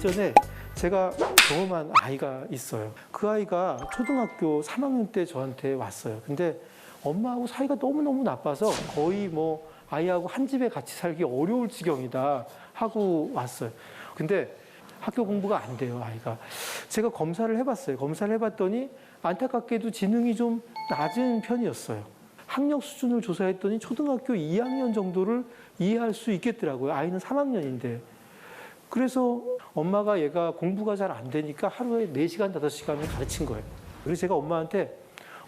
전에 제가 경험한 아이가 있어요. 그 아이가 초등학교 3학년 때 저한테 왔어요. 근데 엄마하고 사이가 너무너무 나빠서 거의 뭐 아이하고 한 집에 같이 살기 어려울 지경이다 하고 왔어요. 근데 학교 공부가 안 돼요, 아이가. 제가 검사를 해봤어요. 검사를 해봤더니 안타깝게도 지능이 좀 낮은 편이었어요. 학력 수준을 조사했더니 초등학교 2학년 정도를 이해할 수 있겠더라고요. 아이는 3학년인데. 그래서 엄마가 얘가 공부가 잘 안 되니까 하루에 4시간, 5시간을 가르친 거예요. 그래서 제가 엄마한테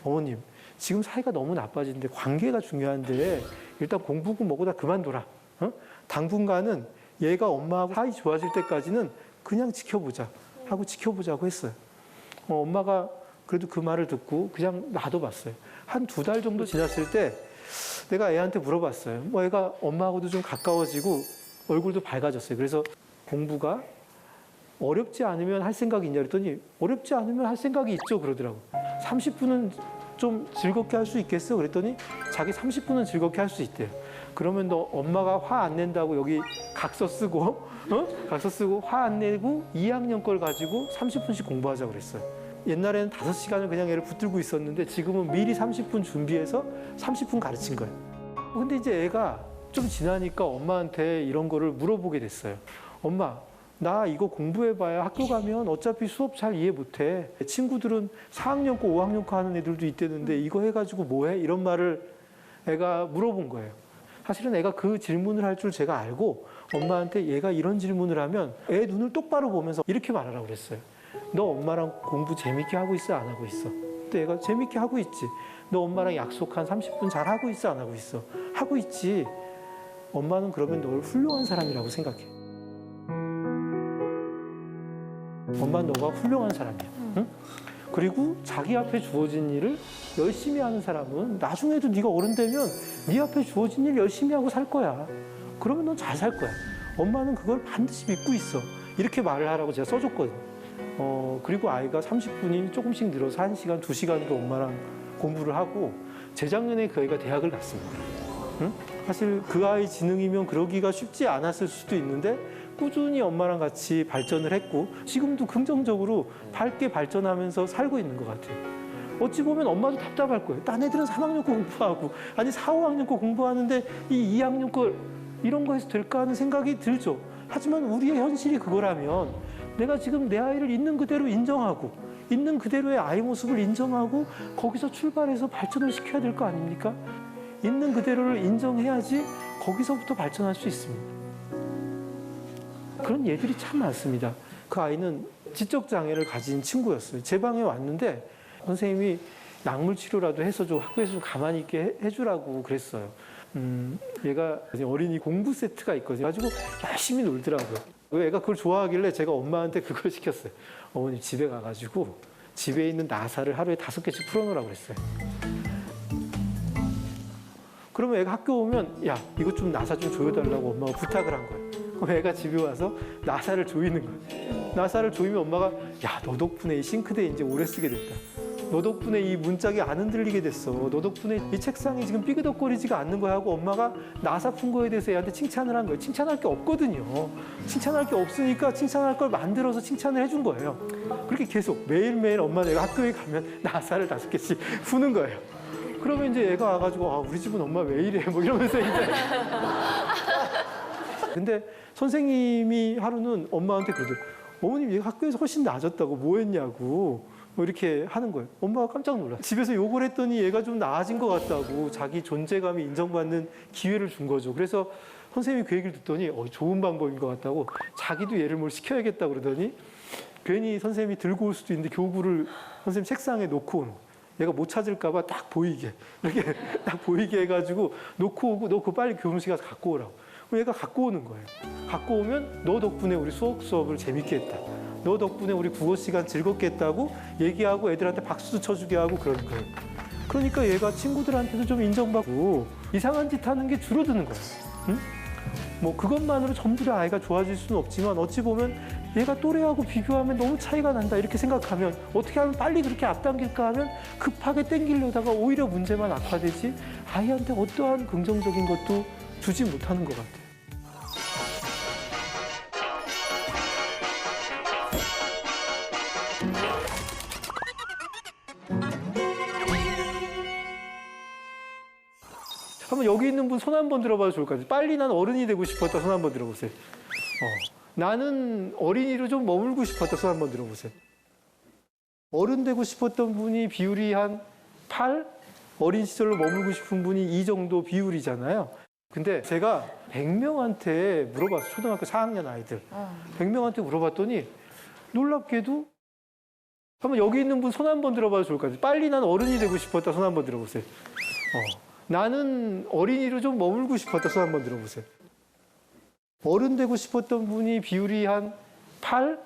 어머님, 지금 사이가 너무 나빠지는데 관계가 중요한데 일단 공부고 뭐고 다 그만둬라. 당분간은 얘가 엄마하고 사이 좋아질 때까지는 그냥 지켜보자 하고 지켜보자고 했어요. 엄마가 그래도 그 말을 듣고 그냥 놔둬봤어요. 한 2달 정도 지났을 때 내가 애한테 물어봤어요. 뭐 애가 엄마하고도 좀 가까워지고 얼굴도 밝아졌어요. 그래서 공부가 어렵지 않으면 할 생각이 있냐 그랬더니 어렵지 않으면 할 생각이 있죠 그러더라고. 30분은 좀 즐겁게 할 수 있겠어? 그랬더니 자기 30분은 즐겁게 할 수 있대요. 그러면 너 엄마가 화 안 낸다고 여기 각서 쓰고 각서 쓰고 화 안 내고 2학년 걸 가지고 30분씩 공부하자고 그랬어요. 옛날에는 5시간을 그냥 애를 붙들고 있었는데 지금은 미리 30분 준비해서 30분 가르친 거예요. 근데 이제 애가 좀 지나니까 엄마한테 이런 거를 물어보게 됐어요. 엄마, 나 이거 공부해봐야 학교 가면 어차피 수업 잘 이해 못해. 친구들은 4학년 거 5학년 거 하는 애들도 있대는데 이거 해가지고 뭐해? 이런 말을 애가 물어본 거예요. 사실은 애가 그 질문을 할 줄 제가 알고 엄마한테 얘가 이런 질문을 하면 애 눈을 똑바로 보면서 이렇게 말하라고 그랬어요. 너 엄마랑 공부 재밌게 하고 있어? 안 하고 있어? 근데 애가 재밌게 하고 있지. 너 엄마랑 약속한 30분 잘 하고 있어? 안 하고 있어? 하고 있지. 엄마는 그러면 널 훌륭한 사람이라고 생각해. 엄마는 너가 훌륭한 사람이야. 응? 그리고 자기 앞에 주어진 일을 열심히 하는 사람은 나중에도 네가 어른 되면 네 앞에 주어진 일 열심히 하고 살 거야. 그러면 넌 잘 살 거야. 엄마는 그걸 반드시 믿고 있어. 이렇게 말을 하라고 제가 써줬거든요. 그리고 아이가 30분이 조금씩 늘어서 1시간, 2시간도 엄마랑 공부를 하고 재작년에 그 아이가 대학을 갔습니다. 응? 사실 그 아이 지능이면 그러기가 쉽지 않았을 수도 있는데 꾸준히 엄마랑 같이 발전을 했고 지금도 긍정적으로 밝게 발전하면서 살고 있는 것 같아요. 어찌 보면 엄마도 답답할 거예요. 딴 애들은 3학년 거 공부하고 아니 4, 5학년 거 공부하는데 이 2학년 거 이런 거 해서 될까 하는 생각이 들죠. 하지만 우리의 현실이 그거라면 내가 지금 내 아이를 있는 그대로 인정하고 있는 그대로의 아이 모습을 인정하고 거기서 출발해서 발전을 시켜야 될 거 아닙니까? 있는 그대로를 인정해야지 거기서부터 발전할 수 있습니다. 그런 예들이 참 많습니다. 그 아이는 지적 장애를 가진 친구였어요. 제 방에 왔는데 선생님이 약물 치료라도 해서 좀 학교에서 좀 가만히 있게 해주라고 그랬어요. 얘가 어린이 공부 세트가 있거든요. 가지고 열심히 놀더라고요. 애가 그걸 좋아하길래 제가 엄마한테 그걸 시켰어요. 어머니 집에 가가지고 집에 있는 나사를 하루에 5개씩 풀어놓으라고 그랬어요. 그러면 애가 학교 오면 야 이거 좀 나사 좀 조여달라고 엄마가 부탁을 한 거예요. 그럼 애가 집에 와서 나사를 조이는 거예요. 나사를 조이면 엄마가 야 너 덕분에 이 싱크대에 이제 오래 쓰게 됐다. 너 덕분에 이 문짝이 안 흔들리게 됐어. 너 덕분에 이 책상이 지금 삐그덕거리지가 않는 거야 하고 엄마가 나사 푼 거에 대해서 애한테 칭찬을 한 거예요. 칭찬할 게 없거든요. 칭찬할 게 없으니까 칭찬할 걸 만들어서 칭찬을 해준 거예요. 그렇게 계속 매일매일 엄마 내가 학교에 가면 나사를 5개씩 푸는 거예요. 그러면 이제 애가 와가지고 아 우리 집은 엄마 왜 이래 뭐 이러면서 이제 근데 선생님이 하루는 엄마한테 그러더라고요. 어머님 얘가 학교에서 훨씬 나아졌다고 뭐 했냐고 뭐 이렇게 하는 거예요. 엄마가 깜짝 놀랐어요. 집에서 욕을 했더니 얘가 좀 나아진 것 같다고 자기 존재감이 인정받는 기회를 준 거죠. 그래서 선생님이 그 얘기를 듣더니 좋은 방법인 것 같다고 자기도 얘를 뭘 시켜야겠다 그러더니 괜히 선생님이 들고 올 수도 있는데 교구를 선생님 책상에 놓고 오는 거예요. 얘가 못 찾을까 봐 딱 보이게 이렇게 딱 보이게 해가지고 놓고 오고 너 그거 빨리 교무실 가서 갖고 오라고. 그럼 얘가 갖고 오는 거예요. 갖고 오면 너 덕분에 우리 수업을 재밌게 했다. 너 덕분에 우리 국어 시간 즐겁게 했다고 얘기하고 애들한테 박수도 쳐주게 하고 그러는 거예요. 그러니까 얘가 친구들한테도 좀 인정받고 이상한 짓 하는 게 줄어드는 거예요. 응? 뭐 그것만으로 전부 다 아이가 좋아질 수는 없지만 어찌 보면 얘가 또래하고 비교하면 너무 차이가 난다 이렇게 생각하면 어떻게 하면 빨리 그렇게 앞당길까 하면 급하게 땡기려다가 오히려 문제만 악화되지 아이한테 어떠한 긍정적인 것도 주지 못하는 것 같아요. 그러면 여기 있는 분 손 한번 들어봐도 좋을 것 같아요. 빨리 난 어른이 되고 싶었다. 손 한번 들어보세요. 나는 어린이로 좀 머물고 싶었다. 손 한번 들어보세요. 어른 되고 싶었던 분이 비율이 한 8? 어린 시절로 머물고 싶은 분이 이 정도 비율이잖아요. 근데 제가 100명한테 물어봤어요. 초등학교 4학년 아이들. 100명한테 물어봤더니 놀랍게도 한번 여기 있는 분 손 한번 들어봐도 좋을 것 같아요. 빨리 난 어른이 되고 싶었다. 손 한번 들어보세요. 나는 어린이로 좀 머물고 싶었다. 손 한번 들어보세요. 어른 되고 싶었던 분이 비율이 한 8?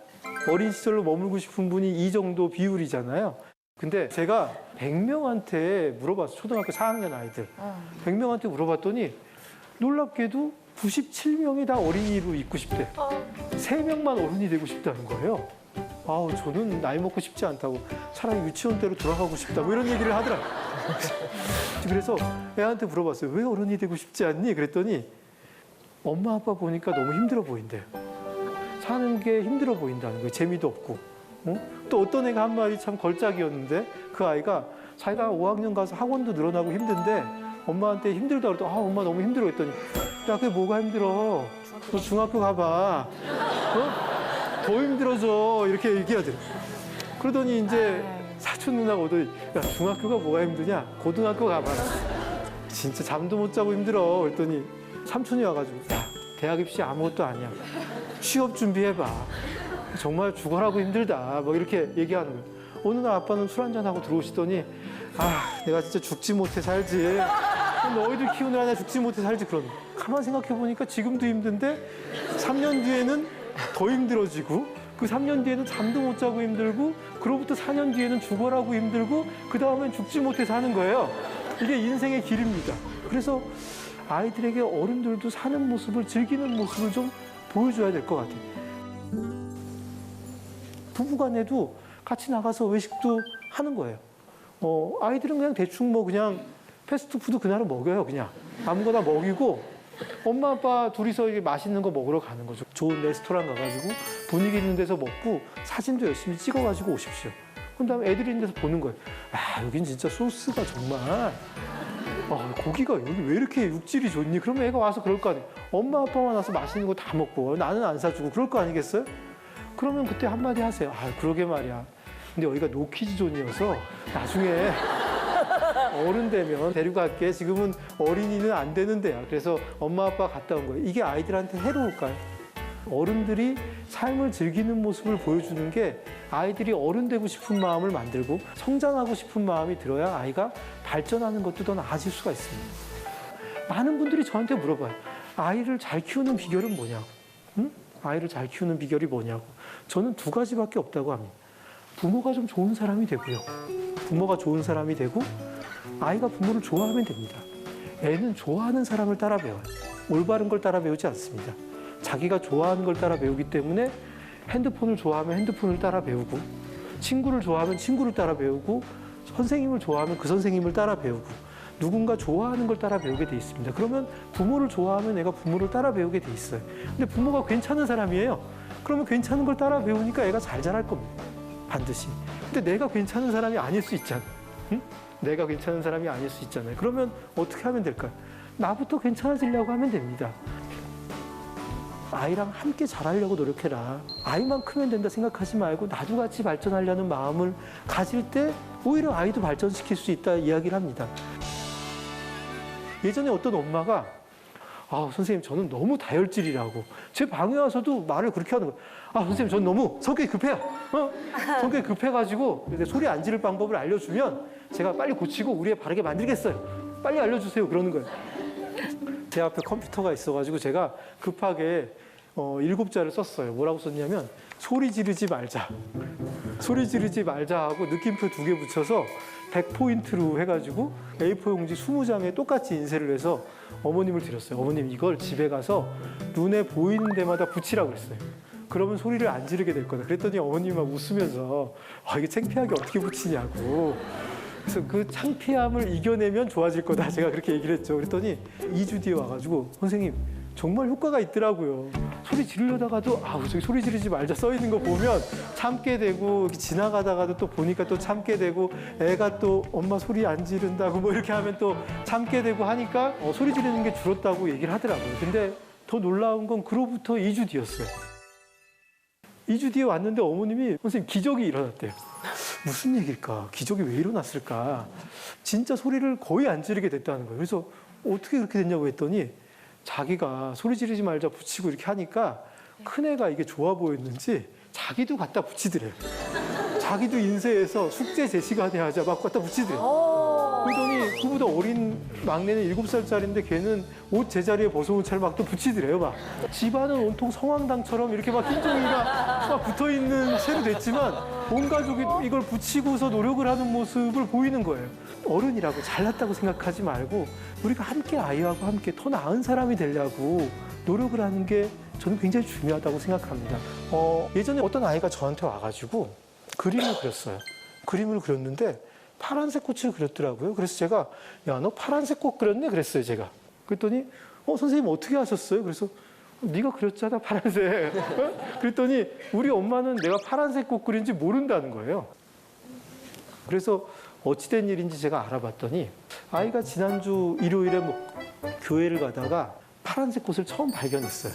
어린 시절로 머물고 싶은 분이 이 정도 비율이잖아요. 근데 제가 100명한테 물어봤어요. 초등학교 4학년 아이들. 100명한테 물어봤더니 놀랍게도 97명이 다 어린이로 있고 싶대. 3명만 어른이 되고 싶다는 거예요. 아우, 저는 나이 먹고 싶지 않다고 차라리 유치원 때로 돌아가고 싶다고 이런 얘기를 하더라고요. 그래서 애한테 물어봤어요. 왜 어른이 되고 싶지 않니? 그랬더니 엄마 아빠 보니까 너무 힘들어 보인대요. 사는 게 힘들어 보인다는 거예요. 재미도 없고. 또 어떤 애가 한 말이 참 걸작이었는데 그 아이가 자기가 5학년 가서 학원도 늘어나고 힘든데 엄마한테 힘들다 그랬더니 엄마 너무 힘들어 했더니 야, 그게 뭐가 힘들어? 너 중학교 가봐. 더 힘들어져. 이렇게 얘기하더래. 그러더니 이제 사촌 누나가 오더니 야, 중학교가 뭐가 힘드냐? 고등학교 가봐라. 진짜 잠도 못 자고 힘들어. 그랬더니 삼촌이 와가지고 야, 대학 입시 아무것도 아니야. 취업 준비해봐. 정말 죽어라고 힘들다. 뭐 이렇게 얘기하는 거예요. 어느 날 아빠는 술 한잔하고 들어오시더니 내가 진짜 죽지 못해 살지. 너희들 키우느라 내가 죽지 못해 살지. 그러는 거예요. 가만 생각해보니까 지금도 힘든데 3년 뒤에는 더 힘들어지고 그 3년 뒤에는 잠도 못 자고 힘들고 그로부터 4년 뒤에는 죽어라고 힘들고 그 다음엔 죽지 못해 사는 거예요. 이게 인생의 길입니다. 그래서 아이들에게 어른들도 사는 모습을 즐기는 모습을 좀 보여줘야 될 것 같아요. 부부간에도 같이 나가서 외식도 하는 거예요. 아이들은 그냥 대충 그냥 패스트푸드 그날은 먹여요. 그냥 아무거나 먹이고 엄마 아빠 둘이서 이게 맛있는 거 먹으러 가는 거죠. 좋은 레스토랑 가가지고 분위기 있는 데서 먹고 사진도 열심히 찍어가지고 오십시오. 그런 다음에 애들이 있는 데서 보는 거예요. 여긴 진짜 소스가 정말 고기가 여기 왜 이렇게 육질이 좋니? 그러면 애가 와서 그럴 거 아니에요. 엄마 아빠만 와서 맛있는 거 다 먹고 나는 안 사주고 그럴 거 아니겠어요? 그러면 그때 한마디 하세요. 그러게 말이야. 근데 여기가 노키즈 존이어서 나중에 어른 되면 데려갈게. 지금은 어린이는 안 되는 데야. 그래서 엄마 아빠 갔다 온 거예요. 이게 아이들한테 해로울까요? 어른들이 삶을 즐기는 모습을 보여주는 게 아이들이 어른 되고 싶은 마음을 만들고 성장하고 싶은 마음이 들어야 아이가 발전하는 것도 더 나아질 수가 있습니다. 많은 분들이 저한테 물어봐요. 아이를 잘 키우는 비결은 뭐냐고. 아이를 잘 키우는 비결이 뭐냐고. 저는 2가지밖에 없다고 합니다. 부모가 좀 좋은 사람이 되고요. 부모가 좋은 사람이 되고 아이가 부모를 좋아하면 됩니다. 애는 좋아하는 사람을 따라 배워요. 올바른 걸 따라 배우지 않습니다. 자기가 좋아하는 걸 따라 배우기 때문에 핸드폰을 좋아하면 핸드폰을 따라 배우고 친구를 좋아하면 친구를 따라 배우고 선생님을 좋아하면 그 선생님을 따라 배우고 누군가 좋아하는 걸 따라 배우게 돼 있습니다. 그러면 부모를 좋아하면 애가 부모를 따라 배우게 돼 있어요. 근데 부모가 괜찮은 사람이에요. 그러면 괜찮은 걸 따라 배우니까 애가 잘 자랄 겁니다. 반드시. 근데 내가 괜찮은 사람이 아닐 수 있잖아. 응? 내가 괜찮은 사람이 아닐 수 있잖아요. 그러면 어떻게 하면 될까요? 나부터 괜찮아지려고 하면 됩니다. 아이랑 함께 자라려고 노력해라. 아이만 크면 된다 생각하지 말고 나도 같이 발전하려는 마음을 가질 때 오히려 아이도 발전시킬 수 있다 이야기를 합니다. 예전에 어떤 엄마가 선생님 저는 너무 다혈질이라고 제 방에 와서도 말을 그렇게 하는 거예요. 선생님 저는 너무 성격이 급해요. 성격이 급해가지고 소리 안 지를 방법을 알려주면 제가 빨리 고치고 우리 애 바르게 만들겠어요. 빨리 알려주세요. 그러는 거예요. 제 앞에 컴퓨터가 있어가지고 제가 급하게 7자를 썼어요. 뭐라고 썼냐면 소리 지르지 말자. 소리 지르지 말자 하고 느낌표 2개 붙여서 100포인트로 해가지고 A4 용지 20장에 똑같이 인쇄를 해서 어머님을 드렸어요. 어머님 이걸 집에 가서 눈에 보이는 데마다 붙이라고 했어요. 그러면 소리를 안 지르게 될 거다. 그랬더니 어머님이 막 웃으면서 이게 창피하게 어떻게 붙이냐고. 그래서 그 창피함을 이겨내면 좋아질 거다. 제가 그렇게 얘기를 했죠. 그랬더니 2주 뒤에 와가지고 선생님 정말 효과가 있더라고요. 소리 지르려다가도 저기 소리 지르지 말자 써 있는 거 보면 참게 되고, 이렇게 지나가다가도 또 보니까 또 참게 되고, 애가 또 엄마 소리 안 지른다고 뭐 이렇게 하면 또 참게 되고 하니까 소리 지르는 게 줄었다고 얘기를 하더라고요. 근데 더 놀라운 건 그로부터 2주 뒤였어요. 2주 뒤에 왔는데 어머님이 선생님 기적이 일어났대요. 무슨 얘기일까? 기적이 왜 일어났을까? 진짜 소리를 거의 안 지르게 됐다는 거예요. 그래서 어떻게 그렇게 됐냐고 했더니 자기가 소리 지르지 말자 붙이고 이렇게 하니까 큰애가 이게 좋아 보였는지 자기도 갖다 붙이더래요. 자기도 인쇄해서 숙제 제 시간에 하자 막 갖다 붙이더래요. 그러더니 그보다 어린 막내는 7살짜리인데 걔는 옷 제자리에 벗어온 채를 막 또 붙이더래요. 막 집안은 온통 성황당처럼 이렇게 막 흰종이가 막 붙어있는 채로 됐지만 온 가족이 이걸 붙이고서 노력을 하는 모습을 보이는 거예요. 어른이라고 잘났다고 생각하지 말고 우리가 함께 아이하고 함께 더 나은 사람이 되려고 노력을 하는 게 저는 굉장히 중요하다고 생각합니다. 예전에 어떤 아이가 저한테 와가지고 그림을 그렸어요. 그림을 그렸는데 파란색 꽃을 그렸더라고요. 그래서 제가 야, 너 파란색 꽃 그렸네? 그랬어요, 제가. 그랬더니 선생님 어떻게 하셨어요? 그래서 네가 그렸잖아, 파란색. 그랬더니 우리 엄마는 내가 파란색 꽃 그린지 모른다는 거예요. 그래서 어찌된 일인지 제가 알아봤더니 아이가 지난주 일요일에 교회를 가다가 파란색 꽃을 처음 발견했어요.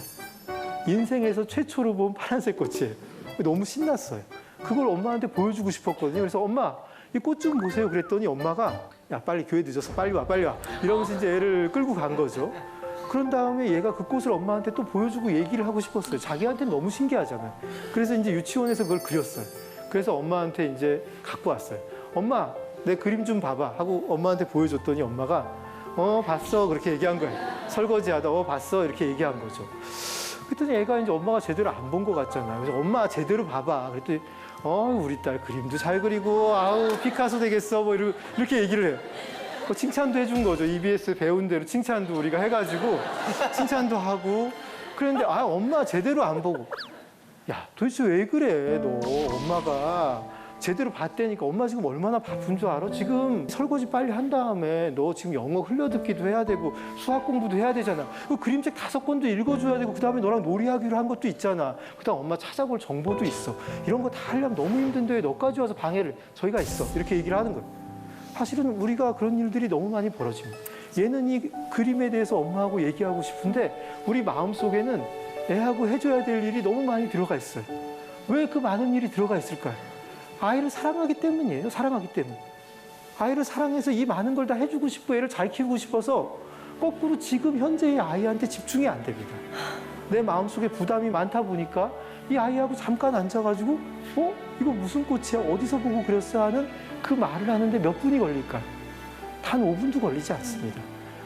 인생에서 최초로 본 파란색 꽃이에요. 너무 신났어요. 그걸 엄마한테 보여주고 싶었거든요. 그래서 엄마, 이 꽃 좀 보세요. 그랬더니 엄마가 야, 빨리 교회 늦어서 빨리 와, 빨리 와. 이러면서 이제 애를 끌고 간 거죠. 그런 다음에 얘가 그 꽃을 엄마한테 또 보여주고 얘기를 하고 싶었어요. 자기한테 너무 신기하잖아요. 그래서 이제 유치원에서 그걸 그렸어요. 그래서 엄마한테 이제 갖고 왔어요. 엄마, 내 그림 좀 봐봐 하고 엄마한테 보여줬더니 엄마가 봤어 그렇게 얘기한 거예요. 설거지하다 봤어 이렇게 얘기한 거죠. 그랬더니 애가 이제 엄마가 제대로 안 본 것 같잖아요. 그래서 엄마 제대로 봐봐. 그랬더니 우리 딸 그림도 잘 그리고 피카소 되겠어 뭐 이렇게 얘기를 해요. 칭찬도 해준 거죠. EBS 배운 대로 칭찬도 우리가 해가지고 칭찬도 하고 그런데 엄마 제대로 안 보고 야 도대체 왜 그래 너 엄마가 제대로 봤다니까 엄마 지금 얼마나 바쁜 줄 알아? 지금 설거지 빨리 한 다음에 너 지금 영어 흘려듣기도 해야 되고 수학 공부도 해야 되잖아. 그 그림책 5권도 읽어줘야 되고 그 다음에 너랑 놀이하기로 한 것도 있잖아. 그 다음 엄마 찾아볼 정보도 있어. 이런 거 다 하려면 너무 힘든데 왜 너까지 와서 방해를 저희가 있어. 이렇게 얘기를 하는 거예요. 사실은 우리가 그런 일들이 너무 많이 벌어집니다. 얘는 이 그림에 대해서 엄마하고 얘기하고 싶은데 우리 마음속에는 애하고 해줘야 될 일이 너무 많이 들어가 있어요. 왜 그 많은 일이 들어가 있을까요? 아이를 사랑하기 때문이에요. 사랑하기 때문에. 아이를 사랑해서 이 많은 걸 다 해주고 싶고 애를 잘 키우고 싶어서 거꾸로 지금 현재의 아이한테 집중이 안 됩니다. 내 마음속에 부담이 많다 보니까 이 아이하고 잠깐 앉아가지고 이거 무슨 꽃이야? 어디서 보고 그렸어? 하는 그 말을 하는데 몇 분이 걸릴까요? 단 5분도 걸리지 않습니다.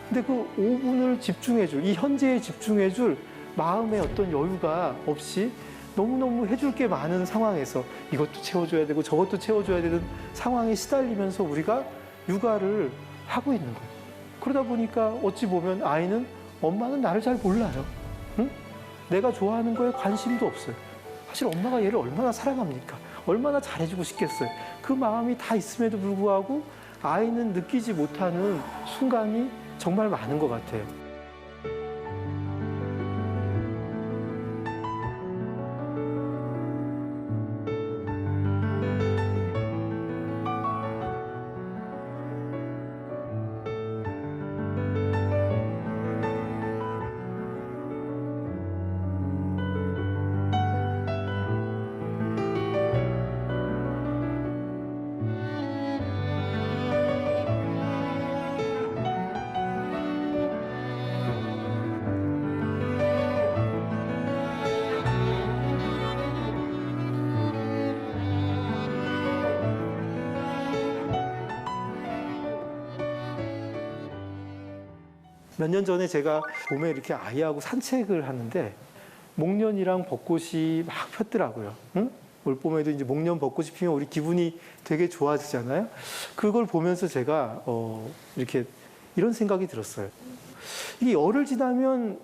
근데 그 5분을 집중해줄, 이 현재에 집중해줄 마음의 어떤 여유가 없이 너무너무 해줄 게 많은 상황에서 이것도 채워줘야 되고 저것도 채워줘야 되는 상황에 시달리면서 우리가 육아를 하고 있는 거예요. 그러다 보니까 어찌 보면 아이는 엄마는 나를 잘 몰라요. 응? 내가 좋아하는 거에 관심도 없어요. 사실 엄마가 얘를 얼마나 사랑합니까? 얼마나 잘해주고 싶겠어요. 그 마음이 다 있음에도 불구하고 아이는 느끼지 못하는 순간이 정말 많은 것 같아요. 몇 년 전에 제가 봄에 이렇게 아이하고 산책을 하는데 목련이랑 벚꽃이 막 폈더라고요. 응? 올 봄에도 이제 목련 벚꽃이 피면 우리 기분이 되게 좋아지잖아요. 그걸 보면서 제가 이렇게 이런 생각이 들었어요. 이게 열흘 지나면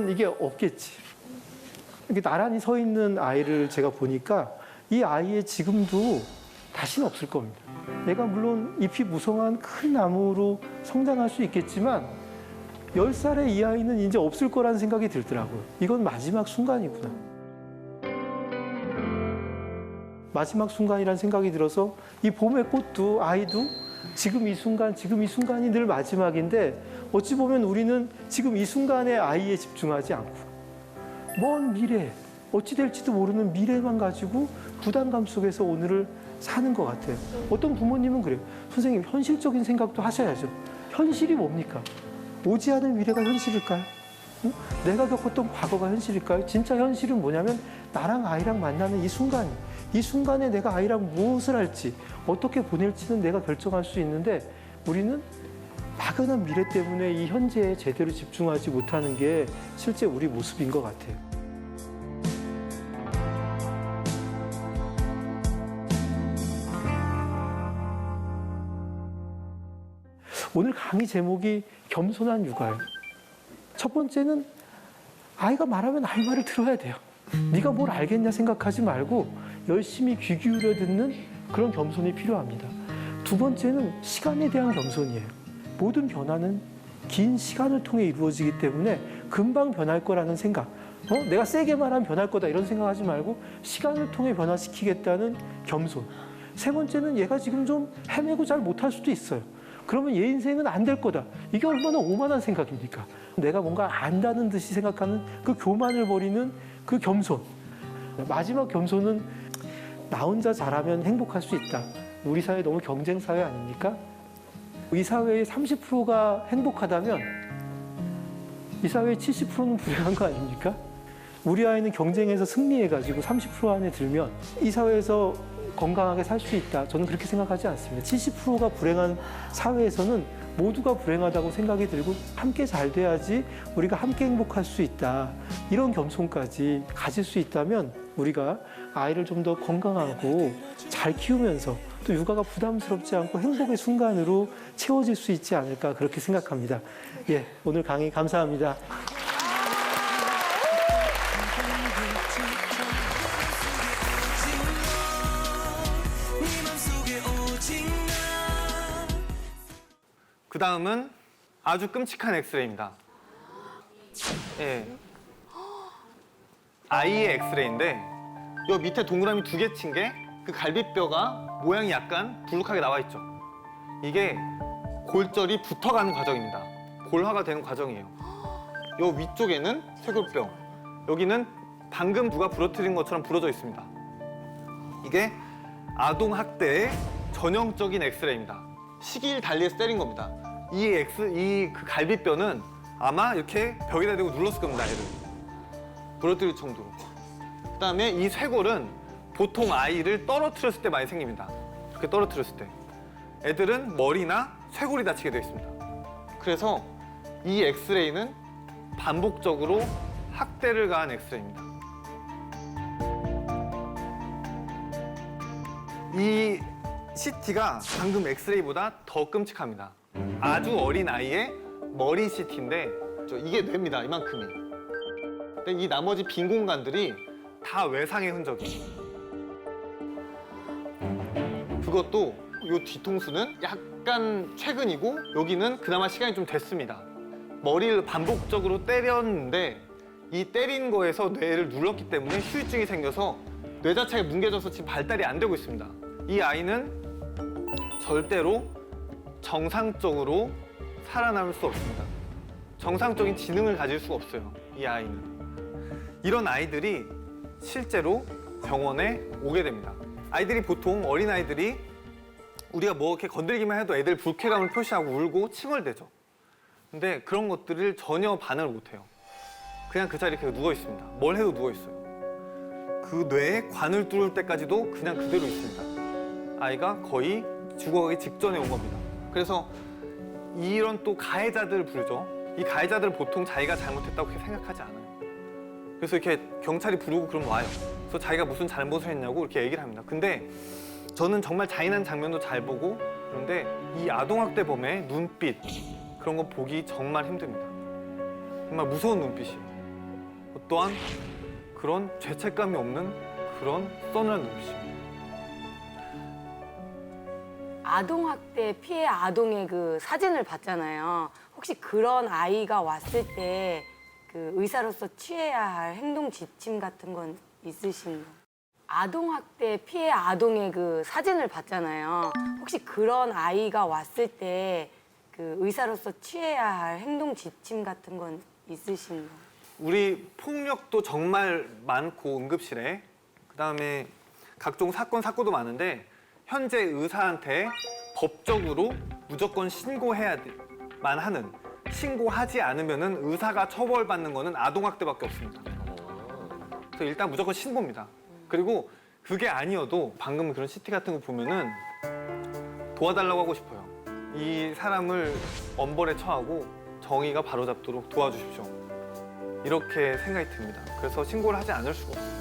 이게 없겠지. 이렇게 나란히 서 있는 아이를 제가 보니까 이 아이의 지금도 다시는 없을 겁니다. 얘가 물론 잎이 무성한 큰 나무로 성장할 수 있겠지만 10살의 이 아이는 이제 없을 거라는 생각이 들더라고요. 이건 마지막 순간이구나. 마지막 순간이라는 생각이 들어서 이 봄의 꽃도 아이도 지금 이 순간이 늘 마지막인데 어찌 보면 우리는 지금 이 순간의 아이에 집중하지 않고 먼 미래, 어찌 될지도 모르는 미래만 가지고 부담감 속에서 오늘을 사는 것 같아요. 어떤 부모님은 그래요. 선생님, 현실적인 생각도 하셔야죠. 현실이 뭡니까? 오지 않을 미래가 현실일까요? 응? 내가 겪었던 과거가 현실일까요? 진짜 현실은 뭐냐면 나랑 아이랑 만나는 이 순간, 이 순간에 내가 아이랑 무엇을 할지, 어떻게 보낼지는 내가 결정할 수 있는데 우리는 막연한 미래 때문에 이 현재에 제대로 집중하지 못하는 게 실제 우리 모습인 것 같아요. 오늘 강의 제목이 겸손한 육아예요. 첫 번째는 아이가 말하면 아이 말을 들어야 돼요. 네가 뭘 알겠냐 생각하지 말고 열심히 귀 기울여 듣는 그런 겸손이 필요합니다. 두 번째는 시간에 대한 겸손이에요. 모든 변화는 긴 시간을 통해 이루어지기 때문에 금방 변할 거라는 생각. 내가 세게 말하면 변할 거다 이런 생각하지 말고 시간을 통해 변화시키겠다는 겸손. 세 번째는 얘가 지금 좀 헤매고 잘 못할 수도 있어요. 그러면 얘 인생은 안 될 거다. 이게 얼마나 오만한 생각입니까? 내가 뭔가 안다는 듯이 생각하는 그 교만을 버리는 그 겸손. 마지막 겸손은 나 혼자 잘하면 행복할 수 있다. 우리 사회 너무 경쟁 사회 아닙니까? 이 사회의 30%가 행복하다면 이 사회의 70%는 불행한 거 아닙니까? 우리 아이는 경쟁에서 승리해가지고 30% 안에 들면 이 사회에서 건강하게 살 수 있다. 저는 그렇게 생각하지 않습니다. 70%가 불행한 사회에서는 모두가 불행하다고 생각이 들고 함께 잘 돼야지 우리가 함께 행복할 수 있다. 이런 겸손까지 가질 수 있다면 우리가 아이를 좀 더 건강하고 잘 키우면서 또 육아가 부담스럽지 않고 행복의 순간으로 채워질 수 있지 않을까 그렇게 생각합니다. 예, 오늘 강의 감사합니다. 그 다음은 아주 끔찍한 엑스레이입니다. 예. 아이의 엑스레이인데 요 밑에 동그라미 2개 친 게 그 갈비뼈가 모양이 약간 불룩하게 나와 있죠. 이게 골절이 붙어가는 과정입니다. 골화가 되는 과정이에요. 요 위쪽에는 쇄골뼈, 여기는 방금 누가 부러뜨린 것처럼 부러져 있습니다. 이게 아동 학대의 전형적인 엑스레이입니다. 시길 달리에서 때린 겁니다. 이 그 갈비뼈는 아마 이렇게 벽에다 대고 눌렀을 겁니다, 애를. 부러뜨릴 정도로. 그다음에 이 쇄골은 보통 아이를 떨어뜨렸을 때 많이 생깁니다. 이렇게 떨어뜨렸을 때. 애들은 머리나 쇄골이 다치게 되어 있습니다. 그래서 이 엑스레이는 반복적으로 학대를 가한 엑스레이입니다. 이 CT가 방금 엑스레이보다 더 끔찍합니다. 아주 어린 아이의 머리 CT인데 이게 뇌입니다, 이만큼이. 근데 이 나머지 빈 공간들이 다 외상의 흔적이에요. 그것도 이 뒤통수는 약간 최근이고 여기는 그나마 시간이 좀 됐습니다. 머리를 반복적으로 때렸는데 이 때린 거에서 뇌를 눌렀기 때문에 후유증이 생겨서 뇌 자체가 뭉개져서 지금 발달이 안 되고 있습니다. 이 아이는 절대로 정상적으로 살아남을 수 없습니다. 정상적인 지능을 가질 수가 없어요, 이 아이는. 이런 아이들이 실제로 병원에 오게 됩니다. 아이들이 보통 어린아이들이 우리가 뭐 이렇게 건드리기만 해도 애들 불쾌감을 표시하고 울고 칭얼대죠. 근데 그런 것들을 전혀 반응을 못해요. 그냥 그 자리에 누워 있습니다. 뭘 해도 누워 있어요. 그 뇌에 관을 뚫을 때까지도 그냥 그대로 있습니다. 아이가 거의 죽어가기 직전에 온 겁니다. 그래서 이런 또 가해자들을 부르죠. 이 가해자들은 보통 자기가 잘못했다고 그렇게 생각하지 않아요. 그래서 이렇게 경찰이 부르고 그러면 와요. 그래서 자기가 무슨 잘못을 했냐고 이렇게 얘기를 합니다. 근데 저는 정말 잔인한 장면도 잘 보고 그런데 이 아동학대범의 눈빛 그런 거 보기 정말 힘듭니다. 정말 무서운 눈빛이에요. 또한 그런 죄책감이 없는 그런 서늘한 눈빛입니다. 아동학대 피해 아동의 그 사진을 봤잖아요. 혹시 그런 아이가 왔을 때 그 의사로서 취해야 할 행동 지침 같은 건 있으신가요? 아동학대 피해 아동의 그 사진을 봤잖아요. 혹시 그런 아이가 왔을 때 그 의사로서 취해야 할 행동 지침 같은 건 있으신가요? 우리 폭력도 정말 많고 응급실에 그다음에 각종 사건도 많은데 현재 의사한테 법적으로 무조건 신고해야만 하는, 신고하지 않으면은 의사가 처벌받는 거는 아동학대밖에 없습니다. 그래서 일단 무조건 신고입니다. 그리고 그게 아니어도 방금 그런 CT 같은 거 보면은 도와달라고 하고 싶어요. 이 사람을 엄벌에 처하고 정의가 바로잡도록 도와주십시오. 이렇게 생각이 듭니다. 그래서 신고를 하지 않을 수가 없어요.